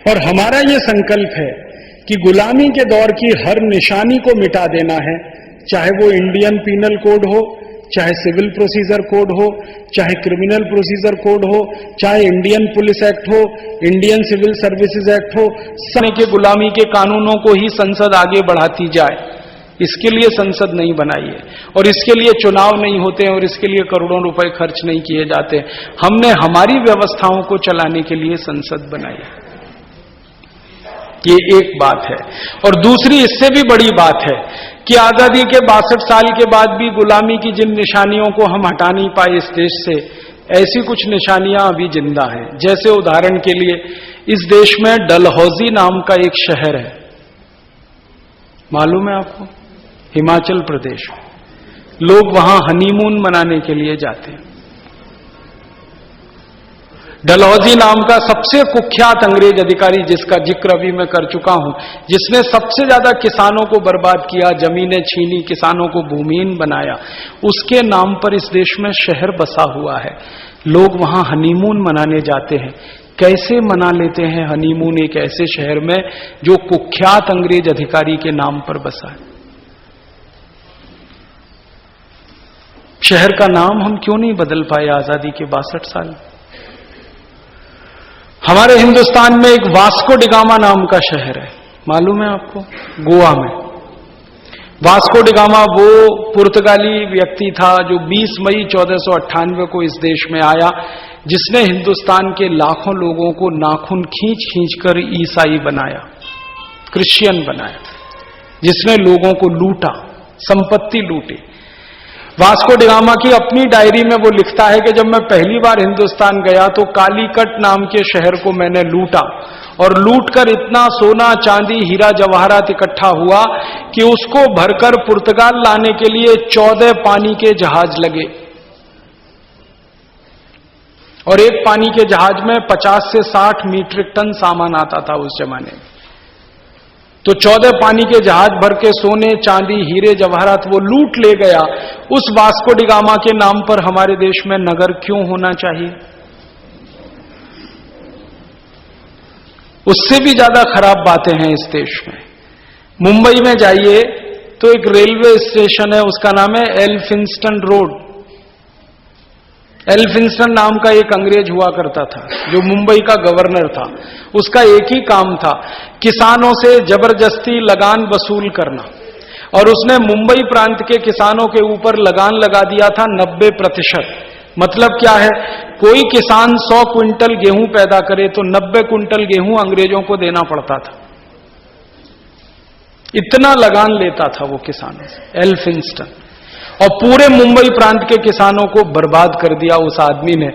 और हमारा ये संकल्प है कि गुलामी के दौर की हर निशानी को मिटा देना है, चाहे वो इंडियन पीनल कोड हो, चाहे सिविल प्रोसीजर कोड हो, चाहे क्रिमिनल प्रोसीजर कोड हो, चाहे इंडियन पुलिस एक्ट हो, इंडियन सिविल सर्विसेज एक्ट हो, समय के गुलामी के कानूनों को ही संसद आगे बढ़ाती जाए। इसके लिए संसद नहीं बनाई है और इसके लिए चुनाव नहीं होते हैं और इसके लिए करोड़ों रुपए खर्च नहीं किए जाते। हमने हमारी व्यवस्थाओं को चलाने के लिए संसद बनाई है। ये एक बात है। और दूसरी इससे भी बड़ी बात है कि आजादी के 62 साल के बाद भी गुलामी की जिन निशानियों को हम हटा नहीं पाए इस देश से, ऐसी कुछ निशानियां अभी जिंदा हैं। जैसे उदाहरण के लिए इस देश में डलहौजी नाम का एक शहर है, मालूम है आपको? हिमाचल प्रदेश। लोग वहां हनीमून मनाने के लिए जाते हैं। डलहौजी नाम का सबसे कुख्यात अंग्रेज अधिकारी, जिसका जिक्र अभी मैं कर चुका हूं, जिसने सबसे ज्यादा किसानों को बर्बाद किया, जमीनें छीनी, किसानों को भूमिहीन बनाया, उसके नाम पर इस देश में शहर बसा हुआ है। लोग वहां हनीमून मनाने जाते हैं। कैसे मना लेते हैं हनीमून एक ऐसे शहर में जो कुख्यात अंग्रेज अधिकारी के नाम पर बसा है? शहर का नाम हम क्यों नहीं बदल पाए आजादी के 62 साल? हमारे हिंदुस्तान में एक वास्को डिगामा नाम का शहर है, मालूम है आपको? गोवा में। वास्को डिगामा वो पुर्तगाली व्यक्ति था जो 20 मई 1498 को इस देश में आया, जिसने हिंदुस्तान के लाखों लोगों को नाखून खींच खींच कर ईसाई बनाया, क्रिश्चियन बनाया, जिसने लोगों को लूटा, संपत्ति लूटी। वास्को डिगामा की अपनी डायरी में वो लिखता है कि जब मैं पहली बार हिंदुस्तान गया तो कालीकट नाम के शहर को मैंने लूटा और लूटकर इतना सोना, चांदी, हीरा जवाहरात इकट्ठा हुआ कि उसको भरकर पुर्तगाल लाने के लिए 14 पानी के जहाज लगे। और एक पानी के जहाज में 50 से 60 मीट्रिक टन सामान आता था उस जमाने में। तो 14 पानी के जहाज भर के सोने, चांदी, हीरे जवाहरात वो लूट ले गया। उस वास्को डिगामा के नाम पर हमारे देश में नगर क्यों होना चाहिए? उससे भी ज्यादा खराब बातें हैं इस देश में। मुंबई में जाइए तो एक रेलवे स्टेशन है, उसका नाम है एल्फिंस्टन रोड। एल्फिंस्टन नाम का एक अंग्रेज हुआ करता था जो मुंबई का गवर्नर था। उसका एक ही काम था, किसानों से जबरदस्ती लगान वसूल करना। और उसने मुंबई प्रांत के किसानों के ऊपर लगान लगा दिया था 90%। मतलब क्या है? कोई किसान 100 क्विंटल गेहूं पैदा करे तो 90 क्विंटल गेहूं अंग्रेजों को देना पड़ता था। इतना लगान लेता था वो किसानों से एल्फिंस्टन, और पूरे मुंबई प्रांत के किसानों को बर्बाद कर दिया उस आदमी ने।